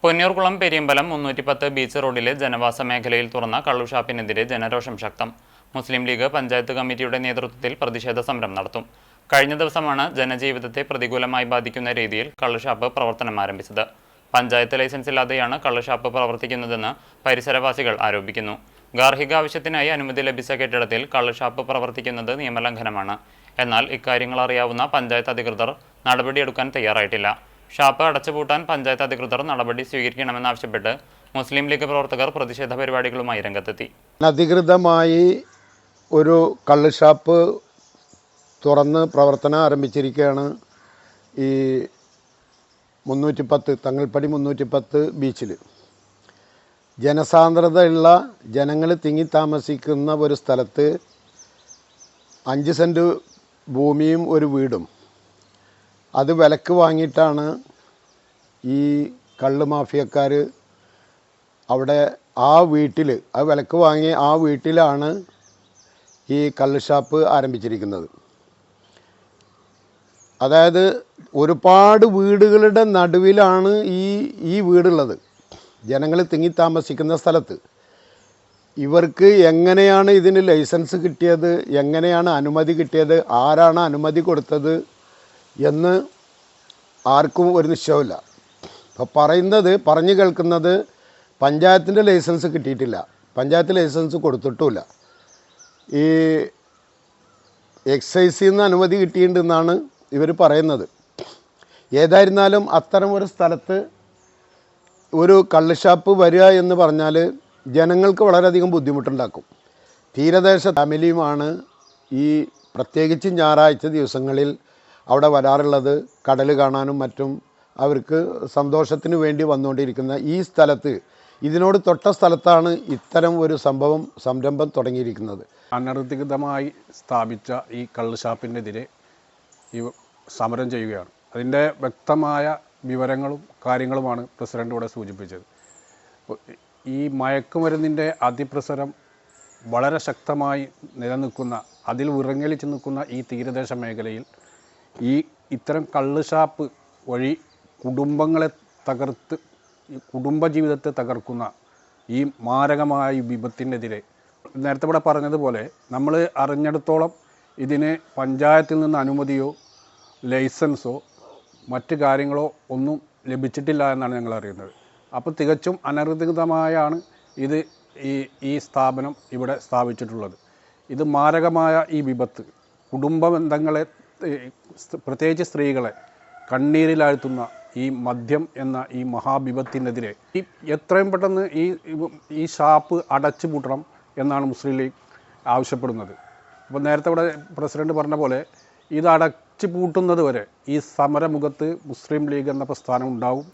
Punnayurkulam Periyambalam 310 beach റോഡിലെ ജനവാസ മേഖലയിൽ തുറന്ന കള്ളുഷാപ്പിനെതിരെ ജനരോഷം ശക്തം. മുസ്ലിം ലീഗ് പഞ്ചായത്ത് കമ്മിറ്റിയുടെ നേതൃത്വത്തിൽ പ്രതിഷേധ സമരം നടത്തും. കഴിഞ്ഞ ദിവസമാണ് ജനജീവിതത്തെ പ്രതികൂലമായി ബാധിക്കുന്ന രീതിയിൽ കള്ളുഷാപ്പ് പ്രവർത്തനം ആരംഭിച്ചത്. പഞ്ചായത്ത് ലൈസൻസ് ഇല്ലാതെയാണ് കള്ളുഷാപ്പ് പ്രവർത്തിക്കുന്നതെന്ന് പരിസരവാസികൾ ആരോപിക്കുന്നു. ഗാർഹിക ആവശ്യത്തിനായി അനുമതി ലഭിച്ച കെട്ടിടത്തിൽ കള്ളുഷാപ്പ് പ്രവർത്തിക്കുന്നത് നിയമലംഘനമാണ്. എന്നാൽ ഇക്കാര്യങ്ങൾ അറിയാവുന്ന പഞ്ചായത്ത് അധികൃതർ നടപടിയെടുക്കാൻ തയ്യാറായിട്ടില്ല. ഷാപ്പ് അടച്ചുപൂട്ടാൻ പഞ്ചായത്ത് അധികൃതർ നടപടി സ്വീകരിക്കണമെന്നാവശ്യപ്പെട്ട് മുസ്ലിം ലീഗ് പ്രവർത്തകർ പ്രതിഷേധ പരിപാടികളുമായി രംഗത്തെത്തി. അനധികൃതമായി ഒരു കള്ളുഷാപ്പ് തുറന്ന് പ്രവർത്തനം ആരംഭിച്ചിരിക്കുകയാണ് ഈ 310 തങ്ങൾപ്പടി 310 ബീച്ചിൽ. ജനസാന്ദ്രതയുള്ള ജനങ്ങൾ തിങ്ങി താമസിക്കുന്ന ഒരു സ്ഥലത്ത് 5 സെൻറ്റ് ഭൂമിയും ഒരു വീടും അത് വിലക്ക് വാങ്ങിയിട്ടാണ് ഈ കള്ള് മാഫിയക്കാർ അവിടെ ആ വീട്ടിൽ അത് വിലക്ക് വാങ്ങി ആ വീട്ടിലാണ് ഈ കള്ള് ഷാപ്പ് ആരംഭിച്ചിരിക്കുന്നത്. അതായത് ഒരുപാട് വീടുകളുടെ നടുവിലാണ് ഈ വീടുള്ളത്. ജനങ്ങൾ തിങ്ങി താമസിക്കുന്ന സ്ഥലത്ത് ഇവർക്ക് എങ്ങനെയാണ് ഇതിന് ലൈസൻസ് കിട്ടിയത്, എങ്ങനെയാണ് അനുമതി കിട്ടിയത്, ആരാണ് അനുമതി കൊടുത്തത് എന്ന് ആർക്കും ഒരു നിശ്ചയമില്ല. അപ്പോൾ പറഞ്ഞു കേൾക്കുന്നത് പഞ്ചായത്തിൻ്റെ ലൈസൻസ് കിട്ടിയിട്ടില്ല, പഞ്ചായത്ത് ലൈസൻസ് കൊടുത്തിട്ടുമില്ല, ഈ എക്സൈസിൽ നിന്ന് അനുമതി കിട്ടിയിട്ടുണ്ടെന്നാണ് ഇവർ പറയുന്നത്. ഏതായിരുന്നാലും അത്തരം ഒരു സ്ഥലത്ത് ഒരു കള്ളുഷാപ്പ് വരിക എന്ന് പറഞ്ഞാൽ ജനങ്ങൾക്ക് വളരെയധികം ബുദ്ധിമുട്ടുണ്ടാക്കും. തീരദേശ ഫാമിലിയുമാണ് ഈ പ്രത്യേകിച്ച് ഞായറാഴ്ച ദിവസങ്ങളിൽ അവിടെ വരാറുള്ളത്. കടൽ കാണാനും മറ്റും അവർക്ക് സന്തോഷത്തിന് വേണ്ടി വന്നുകൊണ്ടിരിക്കുന്ന ഈ സ്ഥലത്ത്, ഇതിനോട് തൊട്ട സ്ഥലത്താണ് ഇത്തരം ഒരു സംരംഭം തുടങ്ങിയിരിക്കുന്നത്. അനധികൃതമായി സ്ഥാപിച്ച ഈ കള്ളുഷാപ്പിനെതിരെ ഈ സമരം ചെയ്യുകയാണ്. അതിൻ്റെ വ്യക്തമായ വിവരങ്ങളും കാര്യങ്ങളുമാണ് പ്രസിഡന്റ് ഇവിടെ സൂചിപ്പിച്ചത്. ഈ മയക്കുമരുന്നിൻ്റെ അതിപ്രസരം വളരെ ശക്തമായി നിലനിൽക്കുന്ന, അതിൽ വിറങ്ങലിച്ച് നിൽക്കുന്ന ഈ തീരദേശ മേഖലയിൽ ഇത്തരം കള്ളുഷാപ്പ് വഴി കുടുംബങ്ങളെ തകർത്ത് കുടുംബജീവിതത്തെ തകർക്കുന്ന ഈ മാരകമായ വിപത്തിനെതിരെ നേരത്തെ ഇവിടെ പറഞ്ഞതുപോലെ നമ്മൾ അറിഞ്ഞിടത്തോളം ഇതിന് പഞ്ചായത്തിൽ നിന്ന് അനുമതിയോ ലൈസൻസോ മറ്റ് കാര്യങ്ങളോ ഒന്നും ലഭിച്ചിട്ടില്ല എന്നാണ് ഞങ്ങൾ അറിയുന്നത്. അപ്പോൾ തികച്ചും അനധികൃതമായാണ് ഈ സ്ഥാപനം ഇവിടെ സ്ഥാപിച്ചിട്ടുള്ളത്. ഇത് മാരകമായ ഈ വിപത്ത് കുടുംബ ബന്ധങ്ങളെ, പ്രത്യേകിച്ച് സ്ത്രീകളെ കണ്ണീരിലാഴ്ത്തുന്ന ഈ മദ്യം എന്ന ഈ മഹാവിപത്തിനെതിരെ എത്രയും പെട്ടെന്ന് ഈ ഷാപ്പ് അടച്ചു പൂട്ടണം എന്നാണ് മുസ്ലിം ലീഗ് ആവശ്യപ്പെടുന്നത്. അപ്പോൾ നേരത്തെ ഇവിടെ പ്രസിഡന്റ് പറഞ്ഞ പോലെ ഇത് അടച്ചു പൂട്ടുന്നത് വരെ ഈ സമരമുഖത്ത് മുസ്ലിം ലീഗ് എന്ന പ്രസ്ഥാനം ഉണ്ടാവും.